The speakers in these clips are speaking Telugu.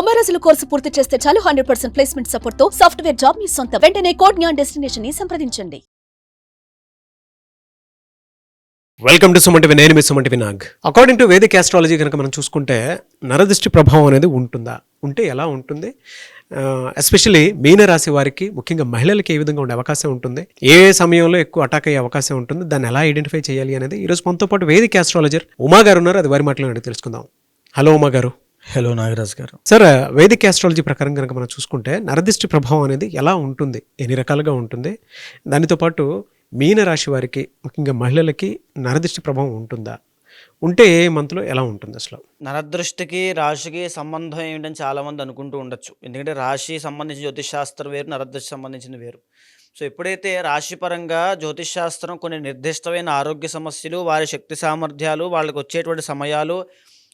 90 రోజుల కోర్సు పూర్తి చేస్తే చాలు 100% ప్లేస్మెంట్ సపోర్ట్ తో సాఫ్ట్వేర్ జాబ్ మీ సొంతం. వెంటనే కోడ్ జ్ఞాన్ డెస్టినేషన్ ని సంప్రదించండి. Welcome to Suman TV. నేను మీ Suman TV Nag. According to Vedic astrology కనుక మనం చూసుకుంటే నరదృష్టి ప్రభావం అనేది ఉంటుందా, ఉంటే ఎలా ఉంటుంది, ఎస్పెషల్లీ మీనరాశి వారికి ముఖ్యంగా మహిళలకి ఏ విధంగా ఉండే అవకాశం ఉంటుంది, ఏ సమయంలో ఎక్కువ అటాక్ అయ్యే అవకాశం ఉంటుంది, దాన్ని ఎలా ఐడెంటిఫై చేయాలి అనేది ఈరోజు మనతో పాటు వేదిక్ ఆస్ట్రాలజర్ ఉమా గారు ఉన్నారు. అది వారి మాటలు తెలుసుకుందాం. హలో ఉమా గారు. హలో నాగరాజ్ గారు. సార్, వేదిక్ ఆస్ట్రాలజీ ప్రకారం కనుక మనం చూసుకుంటే నరదృష్టి ప్రభావం అనేది ఎలా ఉంటుంది, ఎన్ని రకాలుగా ఉంటుంది, దానితో పాటు మీనరాశి వారికి ముఖ్యంగా మహిళలకి నరదృష్టి ప్రభావం ఉంటుందా, ఉంటే ఏ మంత్లో ఎలా ఉంటుంది అసలు? నరదృష్టికి రాశికి సంబంధం ఏమిటని చాలామంది అనుకుంటూ ఉండొచ్చు. ఎందుకంటే రాశి సంబంధించిన జ్యోతిష్ శాస్త్రం వేరు, నరదృష్టి సంబంధించిన వేరు. సో ఎప్పుడైతే రాశిపరంగా జ్యోతిష్ శాస్త్రం కొన్ని నిర్దిష్టమైన ఆరోగ్య సమస్యలు, వారి శక్తి సామర్థ్యాలు, వాళ్ళకి వచ్చేటువంటి సమయాలు,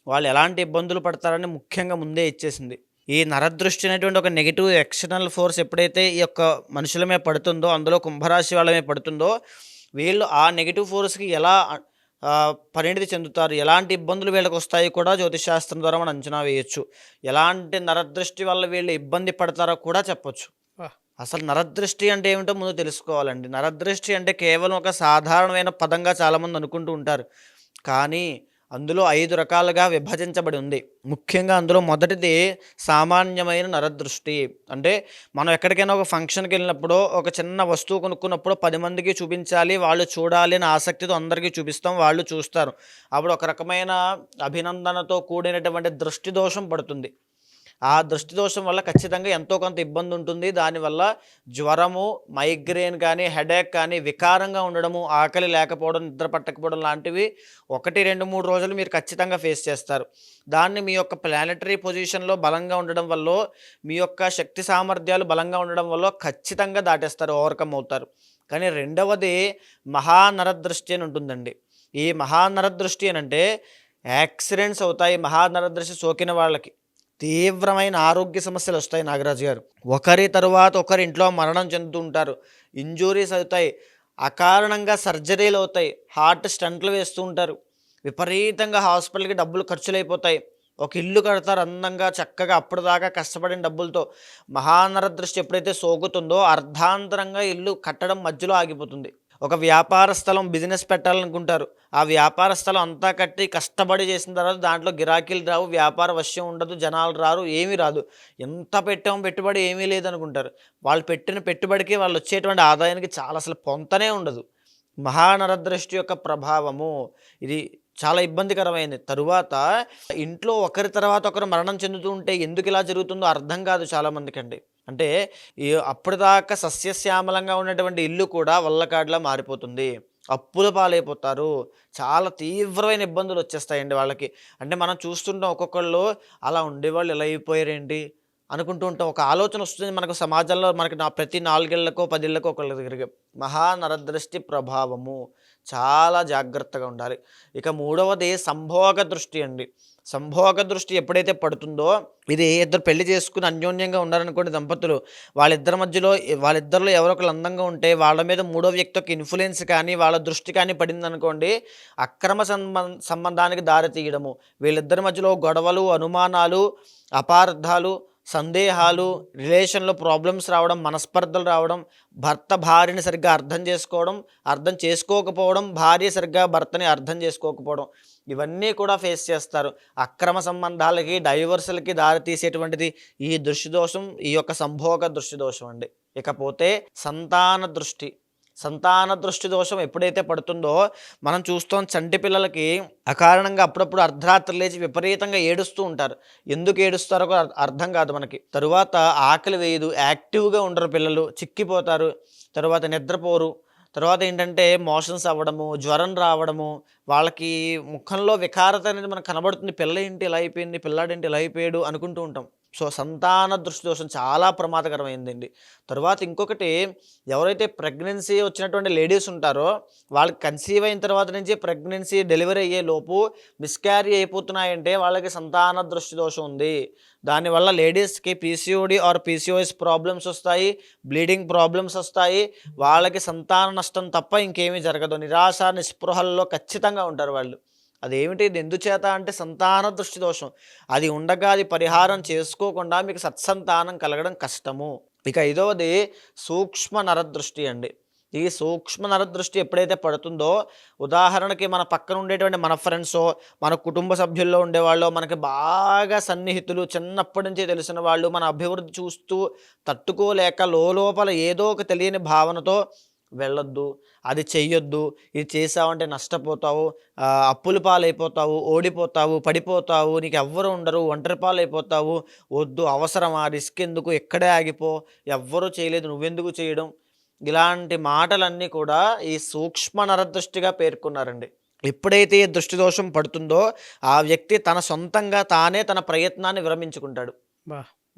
వాళ్ళు ఎలాంటి ఇబ్బందులు పడతారని ముఖ్యంగా ముందే ఇచ్చేసింది. ఈ నరదృష్టి అనేటువంటి ఒక నెగిటివ్ ఎక్స్టర్నల్ ఫోర్స్ ఎప్పుడైతే ఈ యొక్క మనుషుల మీద పడుతుందో, అందులో కుంభరాశి వాళ్ళ మీద పడుతుందో, వీళ్ళు ఆ నెగిటివ్ ఫోర్స్కి ఎలా పరిణితి చెందుతారు, ఎలాంటి ఇబ్బందులు వీళ్ళకి వస్తాయి కూడా జ్యోతిష్ శాస్త్రం ద్వారా మనం అంచనా వేయచ్చు. ఎలాంటి నరదృష్టి వల్ల వీళ్ళు ఇబ్బంది పడతారో కూడా చెప్పొచ్చు. అసలు నరదృష్టి అంటే ఏమిటో ముందు తెలుసుకోవాలండి. నరదృష్టి అంటే కేవలం ఒక సాధారణమైన పదంగా చాలామంది అనుకుంటూ ఉంటారు. కానీ అందులో 5 రకాలుగా విభజించబడి ఉంది. ముఖ్యంగా అందులో మొదటిది సామాన్యమైన నరదృష్టి. అంటే మనం ఎక్కడికైనా ఒక ఫంక్షన్కి వెళ్ళినప్పుడు, ఒక చిన్న వస్తువు కొనుక్కున్నప్పుడు 10 మందికి చూపించాలి, వాళ్ళు చూడాలి అని ఆసక్తితో అందరికీ చూపిస్తాం, వాళ్ళు చూస్తారు. అప్పుడు ఒక రకమైన అభినందనతో కూడినటువంటి దృష్టి దోషం పడుతుంది. ఆ దృష్టి దోషం వల్ల ఖచ్చితంగా ఎంతో కొంత ఇబ్బంది ఉంటుంది. దానివల్ల జ్వరము, మైగ్రేన్ కానీ, హెడేక్ కానీ, వికారంగా ఉండడము, ఆకలి లేకపోవడం, నిద్ర పట్టకపోవడం లాంటివి 1, 2, 3 రోజులు మీరు ఖచ్చితంగా ఫేస్ చేస్తారు. దాన్ని మీ యొక్క ప్లానెటరీ పొజిషన్లో బలంగా ఉండడం వల్ల, మీ యొక్క శక్తి సామర్థ్యాలు బలంగా ఉండడం వల్ల ఖచ్చితంగా దాటేస్తారు, ఓవర్కమ్ అవుతారు. కానీ రెండవది మహానరదృష్టి అని ఉంటుందండి. ఈ మహానరదృష్టి అని అంటే యాక్సిడెంట్స్ అవుతాయి. మహానరదృష్టి సోకిన వాళ్ళకి తీవ్రమైన ఆరోగ్య సమస్యలు వస్తాయి నాగరాజు గారు. ఒకరి తరువాత ఒకరి ఇంట్లో మరణం చెందుతూ ఉంటారు. ఇంజురీస్ అవుతాయి, అకారణంగా సర్జరీలు అవుతాయి, హార్ట్ స్టంట్లు వేస్తూ ఉంటారు, విపరీతంగా హాస్పిటల్కి డబ్బులు ఖర్చులు అయిపోతాయి. ఒక ఇల్లు కడతారు అందంగా చక్కగా, అప్పటిదాకా కష్టపడిన డబ్బులతో. మహానరదృష్టి ఎప్పుడైతే సోకుతుందో అర్ధాంతరంగా ఇల్లు కట్టడం మధ్యలో ఆగిపోతుంది. ఒక వ్యాపార స్థలం, బిజినెస్ పెట్టాలనుకుంటారు, ఆ వ్యాపార స్థలం అంతా కట్టి కష్టపడి చేసిన తర్వాత దాంట్లో గిరాకీలు రావు, వ్యాపార వశ్యం ఉండదు, జనాలు రారు, ఏమీ రాదు. ఎంత పెట్టాము పెట్టుబడి, ఏమీ లేదనుకుంటారు. వాళ్ళు పెట్టిన పెట్టుబడికి వాళ్ళు వచ్చేటువంటి ఆదాయానికి చాలా అసలు పొంతనే ఉండదు. మహానరదృష్టి యొక్క ప్రభావము ఇది చాలా ఇబ్బందికరమైనది. తరువాత ఇంట్లో ఒకరి తర్వాత ఒకరు మరణం చెందుతూ ఉంటే ఎందుకు ఇలా జరుగుతుందో అర్థం కాదు చాలామందికి అండి. అంటే అప్పటిదాకా సస్యశ్యామలంగా ఉన్నటువంటి ఇల్లు కూడా వల్లకాడులా మారిపోతుంది, అప్పుల పాలైపోతారు, చాలా తీవ్రమైన ఇబ్బందులు వచ్చేస్తాయండి వాళ్ళకి. అంటే మనం చూస్తుంటాం, ఒక్కొక్కళ్ళు అలా ఉండేవాళ్ళు ఎలా అయిపోయారేంటి అనుకుంటూ ఉంటాం. ఒక ఆలోచన వస్తుంది మనకు సమాజంలో, మనకి ప్రతి 4 ఏళ్లకో 10 ఏళ్లకో ఒకళ్ళ దగ్గరికి. మహానరదృష్టి ప్రభావము చాలా జాగ్రత్తగా ఉండాలి. ఇక మూడవది సంభోగ దృష్టి అండి. సంభోగ దృష్టి ఎప్పుడైతే పడుతుందో, ఇది ఇద్దరు పెళ్లి చేసుకుని అన్యోన్యంగా ఉన్నారనుకోండి దంపతులు, వాళ్ళిద్దరిలో ఎవరో ఒకరు అందంగా ఉంటే వాళ్ళ మీద మూడో వ్యక్తి యొక్క ఇన్ఫ్లుయెన్స్ కానీ, వాళ్ళ దృష్టి కానీ పడిందనుకోండి, అక్రమ సంబంధానికి దారి తీయడము, వీళ్ళిద్దరి మధ్యలో గొడవలు, అనుమానాలు, అపార్థాలు, సందేహాలు, రిలేషన్లో ప్రాబ్లమ్స్ రావడం, మనస్పర్ధలు రావడం, భర్త భార్యని సరిగ్గా అర్థం చేసుకోకపోవడం, భార్య సరిగ్గా భర్తని అర్థం చేసుకోకపోవడం, ఇవన్నీ కూడా ఫేస్ చేస్తారు. అక్రమ సంబంధాలకి, డైవర్సులకి దారి తీసేటువంటిది ఈ దృష్టి దోషం, ఈ యొక్క సంభోగ దృష్టి దోషం అండి. ఇకపోతే సంతాన దృష్టి దోషం ఎప్పుడైతే పడుతుందో, మనం చూస్తాం చంటి పిల్లలకి అకారణంగా అప్పుడప్పుడు అర్ధరాత్రి లేచి విపరీతంగా ఏడుస్తూ ఉంటారు. ఎందుకు ఏడుస్తారో అర్థం కాదు మనకి. తరువాత ఆకలి వేయదు, యాక్టివ్గా ఉండరు పిల్లలు, చిక్కిపోతారు, తరువాత నిద్రపోరు, తర్వాత ఏంటంటే మోషన్స్ అవ్వడము, జ్వరం రావడము, వాళ్ళకి ముఖంలో వికారత అనేది మనకు కనబడుతుంది. పిల్ల ఏంటి ఇలా అయిపోయింది, పిల్లాడేంటి ఇలా అయిపోయాడు అనుకుంటూ ఉంటాం. సో సంతాన దృష్టి దోషం చాలా ప్రమాదకరమైందండి. తర్వాత ఇంకొకటి, ఎవరైతే ప్రెగ్నెన్సీ వచ్చినటువంటి లేడీస్ ఉంటారో, వాళ్ళకి కన్సీవ్ అయిన తర్వాత నుంచి ప్రెగ్నెన్సీ డెలివరీ అయ్యే లోపు మిస్క్యారీ అయిపోతున్నాయంటే వాళ్ళకి సంతాన దృష్టి దోషం ఉంది. దానివల్ల లేడీస్కి పీసీఓడి ఆర్ పీసీఓఎస్ ప్రాబ్లమ్స్ వస్తాయి, బ్లీడింగ్ ప్రాబ్లమ్స్ వస్తాయి, వాళ్ళకి సంతాన నష్టం తప్ప ఇంకేమీ జరగదు. నిరాశ నిస్పృహల్లో ఖచ్చితంగా ఉంటారు వాళ్ళు. అదేమిటి, ఇది ఎందుచేత అంటే సంతాన దృష్టి దోషం. అది ఉండగా అది పరిహారం చేసుకోకుండా మీకు సత్సంతానం కలగడం కష్టము. ఇక ఐదవది సూక్ష్మ నరదృష్టి అండి. ఈ సూక్ష్మ నరదృష్టి ఎప్పుడైతే పడుతుందో, ఉదాహరణకి మన పక్కన ఉండేటువంటి మన ఫ్రెండ్సో, మన కుటుంబ సభ్యుల్లో ఉండేవాళ్ళు, మనకి బాగా సన్నిహితులు, చిన్నప్పటి నుంచి తెలిసిన వాళ్ళు, మన అభివృద్ధి చూస్తూ తట్టుకోలేక లోపల ఏదో ఒక తెలియని భావనతో వెళ్ళొద్దు, అది చెయ్యొద్దు, ఇది చేసావంటే నష్టపోతావు, అప్పుల పాలైపోతావు, ఓడిపోతావు, పడిపోతావు, నీకు ఎవ్వరు ఉండరు, ఒంటరి పాలైపోతావు, వద్దు, అవసరమా, రిస్క్ ఎందుకు, ఎక్కడే ఆగిపో, ఎవ్వరూ చేయలేదు నువ్వెందుకు చేయడం, ఇలాంటి మాటలన్నీ కూడా ఈ సూక్ష్మ నరదృష్టిగా పేర్కొన్నారండి. ఎప్పుడైతే ఈ దృష్టి దోషం పడుతుందో ఆ వ్యక్తి తన సొంతంగా తానే తన ప్రయత్నాన్ని విరమించుకుంటాడు,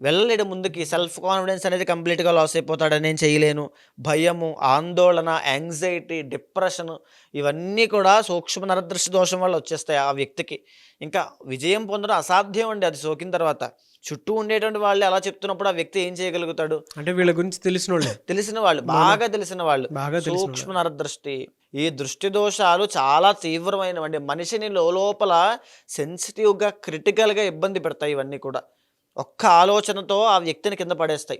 వెళ్ళలేడు ముందుకి. సెల్ఫ్ కాన్ఫిడెన్స్ అనేది కంప్లీట్గా లాస్ అయిపోతాడు. నేను చేయలేను, భయము, ఆందోళన, యాంగ్జైటీ, డిప్రెషన్, ఇవన్నీ కూడా సూక్ష్మ నరదృష్టి దోషం వల్ల వచ్చేస్తాయి ఆ వ్యక్తికి. ఇంకా విజయం పొందడం అసాధ్యం అండి అది సోకిన తర్వాత. చుట్టూ ఉండేటువంటి వాళ్ళు అలా చెప్తున్నప్పుడు ఆ వ్యక్తి ఏం చేయగలుగుతాడు? అంటే వీళ్ళ గురించి తెలిసిన వాళ్ళు బాగా తెలిసిన వాళ్ళు. సూక్ష్మ నరదృష్టి, ఈ దృష్టి దోషాలు చాలా తీవ్రమైనవండి. మనిషిని లోపల సెన్సిటివ్గా, క్రిటికల్గా ఇబ్బంది పెడతాయి. ఇవన్నీ కూడా ఒక్క ఆలోచనతో ఆ వ్యక్తిని కింద పడేస్తాయి,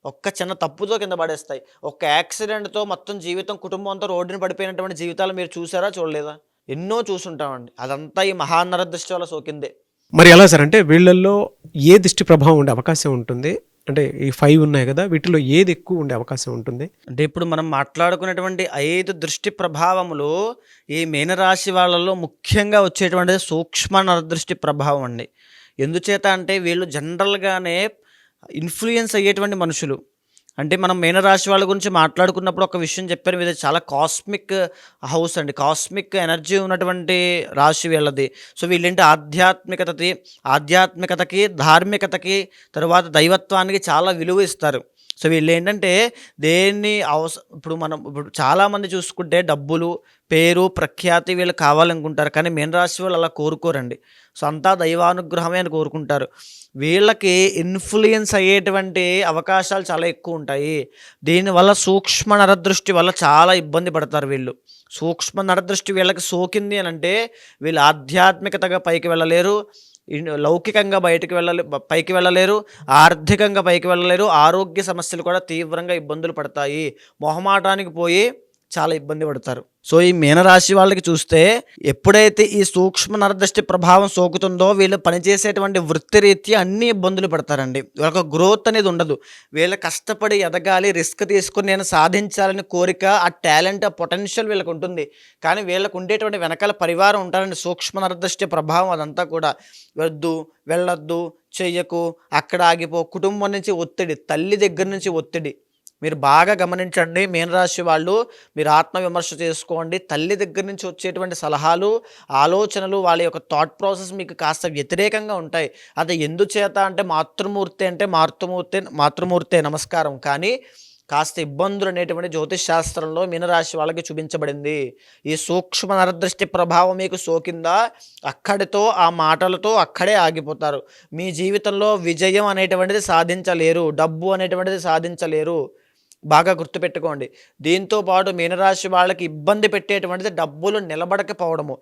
ఒక్క చిన్న తప్పుతో కింద పడేస్తాయి. ఒక్క యాక్సిడెంట్తో మొత్తం జీవితం, కుటుంబం అంతా రోడ్డుని పడిపోయినటువంటి జీవితాలు మీరు చూసారా, చూడలేదా? ఎన్నో చూసుంటామండి. అదంతా ఈ మహానరదృష్టి వల్ల సోకిందే. మరి ఎలా సార్, అంటే వీళ్ళల్లో ఏ దృష్టి ప్రభావం ఉండే అవకాశం ఉంటుంది? అంటే ఈ 5 ఉన్నాయి కదా, వీటిలో ఏది ఎక్కువ ఉండే అవకాశం ఉంటుంది? అంటే ఇప్పుడు మనం మాట్లాడుకునేటువంటి 5 దృష్టి ప్రభావములు ఈ మీనరాశి వాళ్ళలో ముఖ్యంగా వచ్చేటువంటిది సూక్ష్మ నరదృష్టి ప్రభావం అండి. ఎందుచేత అంటే వీళ్ళు జనరల్గానే ఇన్ఫ్లుయెన్స్ అయ్యేటువంటి మనుషులు. అంటే మనం మీనరాశి వాళ్ళ గురించి మాట్లాడుకున్నప్పుడు ఒక విషయం చెప్పారు, ఇది చాలా కాస్మిక్ హౌస్ అండి, కాస్మిక్ ఎనర్జీ ఉన్నటువంటి రాశి వీళ్ళది. సో వీళ్ళేంటి ఆధ్యాత్మికతకి, ధార్మికతకి, తరువాత దైవత్వానికి చాలా విలువ ఇస్తారు. సో వీళ్ళు ఏంటంటే దేన్ని ఇప్పుడు చాలామంది చూసుకుంటే డబ్బులు, పేరు, ప్రఖ్యాతి వీళ్ళు కావాలనుకుంటారు, కానీ మీనరాశి వాళ్ళు అలా కోరుకోరండి. సో అంతా దైవానుగ్రహమే అని కోరుకుంటారు. వీళ్ళకి ఇన్ఫ్లుయెన్స్ అయ్యేటువంటి అవకాశాలు చాలా ఎక్కువ ఉంటాయి. దీనివల్ల సూక్ష్మ నరదృష్టి వల్ల చాలా ఇబ్బంది పడతారు వీళ్ళు. సూక్ష్మ నరదృష్టి వీళ్ళకి సోకింది అని అంటే వీళ్ళు ఆధ్యాత్మికతగా పైకి వెళ్ళలేరు, లౌకికంగా పైకి వెళ్ళలేరు, ఆర్థికంగా పైకి వెళ్ళలేరు, ఆరోగ్య సమస్యలు కూడా తీవ్రంగా ఇబ్బందులు పడతాయి, మొహమాటానికి పోయి చాలా ఇబ్బంది పడతారు. సో ఈ మీనరాశి వాళ్ళకి చూస్తే ఎప్పుడైతే ఈ సూక్ష్మ నరదృష్టి ప్రభావం సోకుతుందో వీళ్ళు పనిచేసేటువంటి వృత్తిరీత్యా అన్ని ఇబ్బందులు పడతారండి. వీళ్ళకి గ్రోత్ అనేది ఉండదు. వీళ్ళు కష్టపడి ఎదగాలి, రిస్క్ తీసుకుని నేను సాధించాలని కోరిక, ఆ టాలెంట్, ఆ పొటెన్షియల్ వీళ్ళకి ఉంటుంది. కానీ వీళ్ళకు ఉండేటువంటి వెనకాల పరివారం ఉంటారండి. సూక్ష్మ నరదృష్టి ప్రభావం అదంతా కూడా వద్దు, వెళ్ళొద్దు, చెయ్యకు, అక్కడ ఆగిపో, కుటుంబం నుంచి ఒత్తిడి, తల్లి దగ్గర నుంచి ఒత్తిడి. మీరు బాగా గమనించండి మీనరాశి వాళ్ళు, మీరు ఆత్మవిమర్శ చేసుకోండి. తల్లి దగ్గర నుంచి వచ్చేటువంటి సలహాలు, ఆలోచనలు, వాళ్ళ యొక్క థాట్ ప్రాసెస్ మీకు కాస్త వ్యతిరేకంగా ఉంటాయి. అది ఎందుచేత అంటే మాతృమూర్తే నమస్కారం, కానీ కాస్త ఇబ్బందులు అనేటువంటి జ్యోతిష్ శాస్త్రంలో మీనరాశి వాళ్ళకి చూపించబడింది. ఈ సూక్ష్మ నరదృష్టి ప్రభావం మీకు సోకిందా, అక్కడితో ఆ మాటలతో అక్కడే ఆగిపోతారు. మీ జీవితంలో విజయం అనేటువంటిది సాధించలేరు, డబ్బు అనేటువంటిది సాధించలేరు. బాగా గుర్తుపెట్టుకోండి. దీంతో పాటు మీనరాశి వాళ్ళకి ఇబ్బంది పెట్టేటువంటిది డబ్బులు నిలబడకపోవడము.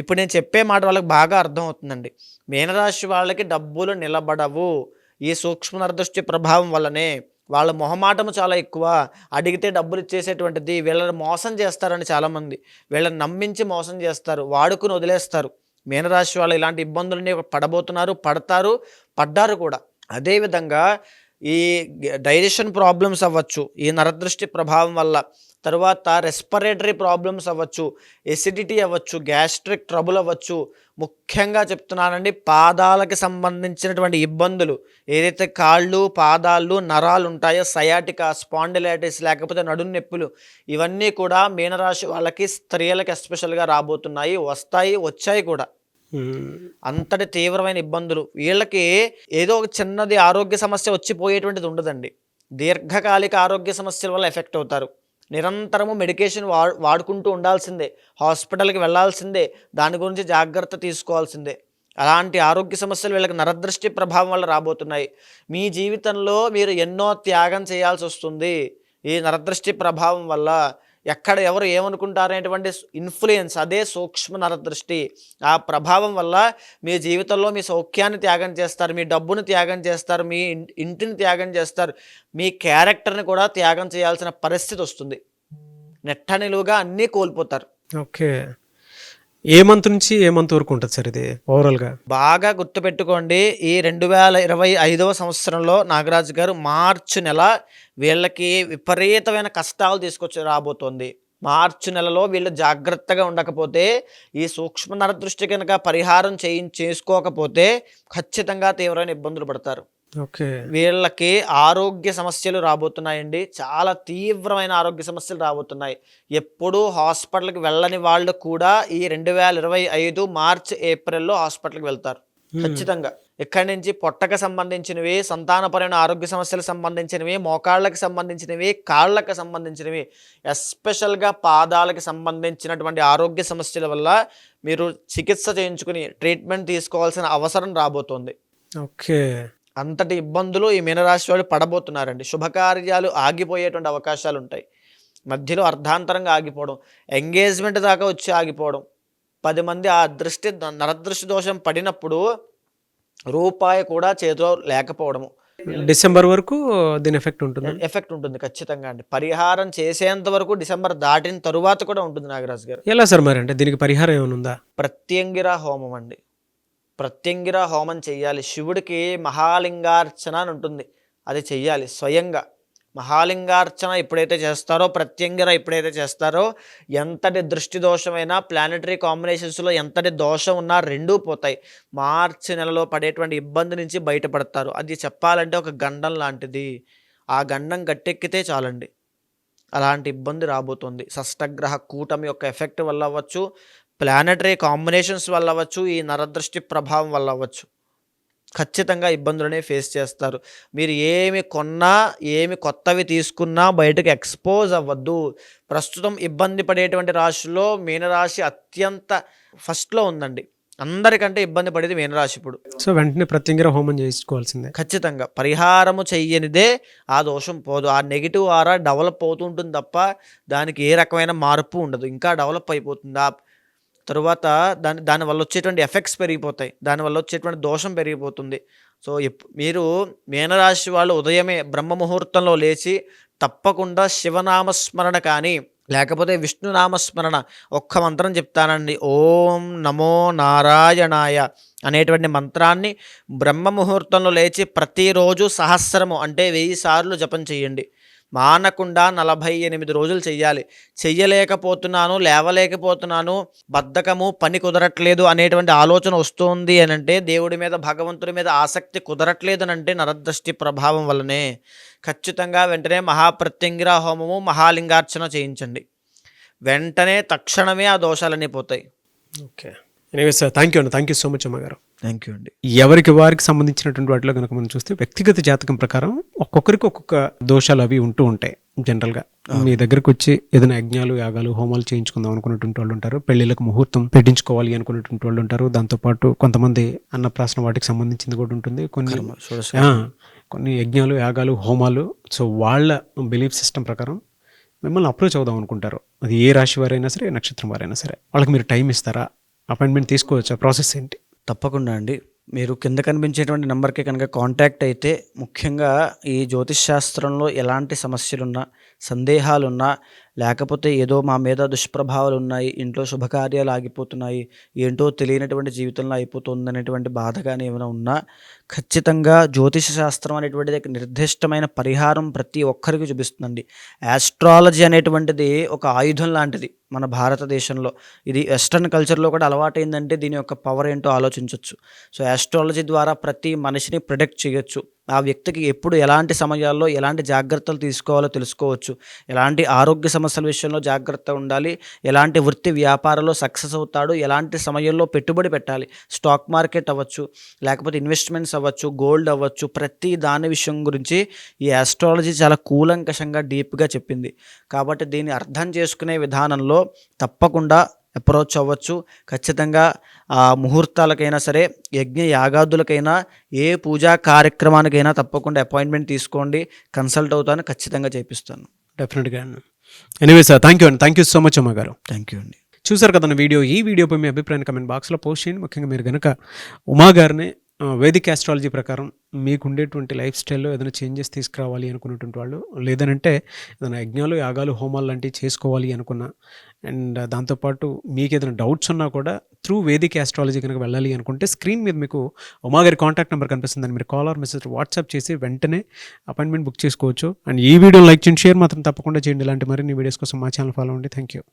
ఇప్పుడు నేను చెప్పే మాట వాళ్ళకి బాగా అర్థమవుతుందండి. మీనరాశి వాళ్ళకి డబ్బులు నిలబడవు ఈ సూక్ష్మ నరదృష్టి ప్రభావం వల్లనే. వాళ్ళ మొహమాటము చాలా ఎక్కువ, అడిగితే డబ్బులు ఇచ్చేసేటువంటిది. వీళ్ళని మోసం చేస్తారని చాలామంది, వీళ్ళని నమ్మించి మోసం చేస్తారు, వాడుకుని వదిలేస్తారు. మీనరాశి వాళ్ళు ఇలాంటి ఇబ్బందులని పడ్డారు కూడా. అదేవిధంగా ఈ డైజెషన్ ప్రాబ్లమ్స్ అవ్వచ్చు ఈ నరదృష్టి ప్రభావం వల్ల, తర్వాత రెస్పిరేటరీ ప్రాబ్లమ్స్ అవ్వచ్చు, ఎసిడిటీ అవ్వచ్చు, గ్యాస్ట్రిక్ ట్రబుల్ అవ్వచ్చు. ముఖ్యంగా చెప్తున్నానండి, పాదాలకి సంబంధించినటువంటి ఇబ్బందులు, ఏదైతే కాళ్ళు, పాదాలు, నరాలు ఉంటాయో, సయాటికా, స్పాండిలైటిస్, లేకపోతే నడుము నొప్పులు, ఇవన్నీ కూడా మీనరాశి వాళ్ళకి, స్త్రీలకి ఎస్పెషల్గా రాబోతున్నాయి, వచ్చాయి కూడా. అంతటి తీవ్రమైన ఇబ్బందులు. వీళ్ళకి ఏదో ఒక చిన్నది ఆరోగ్య సమస్య వచ్చిపోయేటువంటిది ఉండదండి. దీర్ఘకాలిక ఆరోగ్య సమస్యల వల్ల ఎఫెక్ట్ అవుతారు. నిరంతరము మెడికేషన్ వాడుకుంటూ ఉండాల్సిందే, హాస్పిటల్కి వెళ్ళాల్సిందే, దాని గురించి జాగ్రత్త తీసుకోవాల్సిందే. అలాంటి ఆరోగ్య సమస్యలు వీళ్ళకి నరదృష్టి ప్రభావం వల్ల రాబోతున్నాయి. మీ జీవితంలో మీరు ఎన్నో త్యాగం చేయాల్సి వస్తుంది ఈ నరదృష్టి ప్రభావం వల్ల. ఎక్కడ ఎవరు ఏమనుకుంటారనేటువంటి ఇన్ఫ్లుయెన్స్, అదే సూక్ష్మ నరదృష్టి. ఆ ప్రభావం వల్ల మీ జీవితంలో మీ సౌఖ్యాన్ని త్యాగం చేస్తారు, మీ డబ్బును త్యాగం చేస్తారు, మీ ఇంటిని త్యాగం చేస్తారు, మీ క్యారెక్టర్ని కూడా త్యాగం చేయాల్సిన పరిస్థితి వస్తుంది. నెట్ట నిలువుగా అన్నీ కోల్పోతారు. ఓకే. ఏ మంత్ నుంచి ఏ మంత్ వరకు ఉంటుంది సార్ ఇది ఓవరాల్గా? బాగా గుర్తుపెట్టుకోండి, ఈ 2025వ సంవత్సరంలో నాగరాజు గారు మార్చి నెల వీళ్ళకి విపరీతమైన కష్టాలు తీసుకొచ్చి రాబోతోంది. మార్చి నెలలో వీళ్ళు జాగ్రత్తగా ఉండకపోతే, ఈ సూక్ష్మ నరదృష్టి కనుక పరిహారం చేసుకోకపోతే ఖచ్చితంగా తీవ్రమైన ఇబ్బందులు పడతారు. ఓకే. వీళ్ళకి ఆరోగ్య సమస్యలు రాబోతున్నాయండి. చాలా తీవ్రమైన ఆరోగ్య సమస్యలు రాబోతున్నాయి. ఎప్పుడూ హాస్పిటల్కి వెళ్ళని వాళ్ళు కూడా ఈ 2025 మార్చ్ ఏప్రిల్లో హాస్పిటల్కి వెళ్తారు ఖచ్చితంగా. ఇక్కడి నుంచి పొట్టకు సంబంధించినవి, సంతానపరమైన ఆరోగ్య సమస్యలకు సంబంధించినవి, మోకాళ్ళకి సంబంధించినవి, కాళ్ళకి సంబంధించినవి, ఎస్పెషల్గా పాదాలకు సంబంధించినటువంటి ఆరోగ్య సమస్యల వల్ల మీరు చికిత్స చేయించుకుని ట్రీట్మెంట్ తీసుకోవాల్సిన అవసరం రాబోతోంది. ఓకే. అంతటి ఇబ్బందులు ఈ మీనరాశి వాళ్ళు పడబోతున్నారండి. శుభకార్యాలు ఆగిపోయేటువంటి అవకాశాలు ఉంటాయి. మధ్యలో అర్ధాంతరంగా ఆగిపోవడం, ఎంగేజ్మెంట్ దాకా వచ్చి ఆగిపోవడం, 10 మంది ఆ నరదృష్టి దోషం పడినప్పుడు రూపాయి కూడా చేతిలో లేకపోవడము. డిసెంబర్ వరకు దీని ఎఫెక్ట్ ఉంటుంది ఖచ్చితంగా అండి. పరిహారం చేసేంత వరకు డిసెంబర్ దాటిన తరువాత కూడా ఉంటుంది నాగరాజు గారు. ఎలా సార్ మరి? అంటే దీనికి పరిహారం ఏమైనా ఉందా? ప్రత్యంగిర హోమం అండి. ప్రత్యంగిర హోమం చెయ్యాలి. శివుడికి మహాలింగార్చన అని ఉంటుంది, అది చెయ్యాలి స్వయంగా. మహాలింగార్చన ఎప్పుడైతే చేస్తారో, ప్రత్యంగిర ఎప్పుడైతే చేస్తారో, ఎంతటి దృష్టి దోషమైనా, ప్లానెటరీ కాంబినేషన్స్లో ఎంతటి దోషం ఉన్నా రెండూ పోతాయి. మార్చి నెలలో పడేటువంటి ఇబ్బంది నుంచి బయటపడతారు. అది చెప్పాలంటే ఒక గండం లాంటిది. ఆ గండం గట్టెక్కితే చాలండి, అలాంటి ఇబ్బంది రాబోతుంది. షష్టగ్రహ కూటమి యొక్క ఎఫెక్ట్ వల్ల అవ్వచ్చు, ప్లానెటరీ కాంబినేషన్స్ వల్ల అవ్వచ్చు, ఈ నరదృష్టి ప్రభావం వల్ల అవ్వచ్చు. ఖచ్చితంగా ఇబ్బందులనే ఫేస్ చేస్తారు. మీరు ఏమి కొన్నా, ఏమి కొత్తవి తీసుకున్నా బయటకు ఎక్స్పోజ్ అవ్వద్దు. ప్రస్తుతం ఇబ్బంది పడేటువంటి రాశుల్లో మీనరాశి అత్యంత ఫస్ట్లో ఉందండి. అందరికంటే ఇబ్బంది పడేది మీనరాశి ఇప్పుడు. సో వెంటనే ప్రత్యంగిర హోమం చేసుకోవాల్సిందే. ఖచ్చితంగా పరిహారము చెయ్యనిదే ఆ దోషం పోదు. ఆ నెగిటివ్ ఆరా డెవలప్ అవుతుంటుంది తప్ప దానికి ఏ రకమైన మార్పు ఉండదు. ఇంకా డెవలప్ అయిపోతుంది. ఆ తరువాత దానివల్ల వచ్చేటువంటి ఎఫెక్ట్స్ పెరిగిపోతాయి, దానివల్ల వచ్చేటువంటి దోషం పెరిగిపోతుంది. సో మీరు మీనరాశి వాళ్ళు ఉదయమే బ్రహ్మ ముహూర్తంలో లేచి తప్పకుండా శివనామస్మరణ కానీ, లేకపోతే విష్ణునామస్మరణ ఒక్క మంత్రం చెప్తానండి. ఓం నమో నారాయణాయ అనేటువంటి మంత్రాన్ని బ్రహ్మ ముహూర్తంలో లేచి ప్రతిరోజు సహస్రము అంటే 1000 సార్లు జపం చేయండి. మానకుండా 48 రోజులు చెయ్యాలి. చెయ్యలేకపోతున్నాను, లేవలేకపోతున్నాను, బద్ధకము, పని కుదరట్లేదు అనేటువంటి ఆలోచన వస్తుంది అని అంటే, దేవుడి మీద, భగవంతుడి మీద ఆసక్తి కుదరట్లేదు అని అంటే నరదృష్టి ప్రభావం వల్లనే. ఖచ్చితంగా వెంటనే మహాప్రత్యంగిర హోమము, మహాలింగార్చన చేయించండి. వెంటనే తక్షణమే ఆ దోషాలన్నీ పోతాయి. Okay. Anyway sir, thank you so much అమ్మగారు. థ్యాంక్ యూ అండి. ఎవరికి వారికి సంబంధించినటువంటి వాటిలో కనుక మనం చూస్తే వ్యక్తిగత జాతకం ప్రకారం ఒక్కొక్కరికి ఒక్కొక్క దోషాలు అవి ఉంటూ ఉంటాయి. జనరల్గా మీ దగ్గరకు వచ్చి ఏదైనా యజ్ఞాలు, యాగాలు, హోమాలు చేయించుకుందాం అనుకున్నటువంటి వాళ్ళు ఉంటారు. పెళ్లిళ్ళకు ముహూర్తం పెట్టించుకోవాలి అనుకున్నటువంటి వాళ్ళు ఉంటారు. దాంతోపాటు కొంతమంది అన్నప్రాసన వాటికి సంబంధించింది కూడా ఉంటుంది. కొన్ని యజ్ఞాలు, యాగాలు, హోమాలు. సో వాళ్ళ బిలీఫ్ సిస్టమ్ ప్రకారం మిమ్మల్ని అప్రోచ్ అవుదాం అనుకుంటారు. అది ఏ రాశి వారైనా సరే, నక్షత్రం వారైనా సరే. వాళ్ళకి మీరు టైం ఇస్తారా? అపాయింట్మెంట్ తీసుకోవచ్చా? ప్రాసెస్ ఏంటి? తప్పకుండా అండి. మీరు కింద కనిపించేటువంటి నెంబర్కి కనుక కాంటాక్ట్ అయితే, ముఖ్యంగా ఈ జ్యోతిష్ శాస్త్రంలో ఎలాంటి సమస్యలున్నా, సందేహాలున్నా, లేకపోతే ఏదో మా మీద దుష్ప్రభావాలు ఉన్నాయి, ఇంట్లో శుభకార్యాలు ఆగిపోతున్నాయి, ఏంటో తెలియనటువంటి జీవితంలో అయిపోతుంది అనేటువంటి బాధ కానీ ఏమైనా ఉన్నా, ఖచ్చితంగా జ్యోతిష శాస్త్రం అనేటువంటిది నిర్దిష్టమైన పరిహారం ప్రతి ఒక్కరికి చూపిస్తుందండి. ఆస్ట్రాలజీ అనేటువంటిది ఒక ఆయుధం లాంటిది మన భారతదేశంలో. ఇది వెస్ట్రన్ కల్చర్లో కూడా అలవాటైందంటే దీని యొక్క పవర్ ఏంటో ఆలోచించవచ్చు. సో ఆస్ట్రాలజీ ద్వారా ప్రతి మనిషిని ప్రిడిక్ట్ చేయొచ్చు. ఆ వ్యక్తికి ఎప్పుడు ఎలాంటి సమయాల్లో ఎలాంటి జాగ్రత్తలు తీసుకోవాలో తెలుసుకోవచ్చు. ఎలాంటి ఆరోగ్య సమస్యల విషయంలో జాగ్రత్త ఉండాలి, ఎలాంటి వృత్తి వ్యాపారంలో సక్సెస్ అవుతాడు, ఎలాంటి సమయంలో పెట్టుబడి పెట్టాలి, స్టాక్ మార్కెట్ అవ్వచ్చు, లేకపోతే ఇన్వెస్ట్మెంట్స్ అవ్వచ్చు, గోల్డ్ అవ్వచ్చు, ప్రతి దాని విషయం గురించి ఈ ఆస్ట్రాలజీ చాలా కూలంకషంగా డీప్గా చెప్పింది. కాబట్టి దీన్ని అర్థం చేసుకునే విధానంలో తప్పకుండా అప్రోచ్ అవ్వచ్చు. ఖచ్చితంగా ఆ ముహూర్తాలకైనా సరే, యజ్ఞ యాగాదులకైనా, ఏ పూజా కార్యక్రమానికైనా తప్పకుండా అపాయింట్మెంట్ తీసుకోండి. కన్సల్ట్ అవుతాను, ఖచ్చితంగా చేపిస్తాను. డెఫినెట్గా. Anyway sir, thank you so much Uma గారు. థ్యాంక్ యూ అండి. చూసారు కదా వీడియో. ఈ వీడియోపై మీ అభిప్రాయాన్ని కమెంట్ బాక్స్లో పోస్ట్ చేయండి. ముఖ్యంగా మీరు కనుక ఉమా గారిని వేదిక్ ఆస్ట్రాలజీ ప్రకారం మీకు ఉండేటువంటి లైఫ్ స్టైల్లో ఏదైనా చేంజెస్ తీసుకురావాలి అనుకున్నటువంటి వాళ్ళు, లేదనంటే ఏదైనా యజ్ఞాలు, యాగాలు, హోమాలు లాంటివి చేసుకోవాలి అనుకున్నా, అండ్ దాంతోపాటు మీకు ఏదైనా డౌట్స్ ఉన్నా కూడా త్రూ వేదిక్ ఆస్ట్రాలజీ కనుక వెళ్ళాలి అనుకుంటే స్క్రీన్ మీద మీకు ఉమా గారి కాంటాక్ట్ నెంబర్ కనిపిస్తుందని మీరు కాల్ ఆర్ మెసేజ్ వాట్సాప్ చేసి వెంటనే అపాయింట్మెంట్ బుక్ చేసుకోవచ్చు. అండ్ ఈ వీడియో లైక్ చేయండి, షేర్ మాత్రం తప్పకుండా చేయండి. ఇలాంటి మరిన్ని వీడియోస్ కోసం మా ఛానల్ ఫాలో అవ్వండి. Thank you.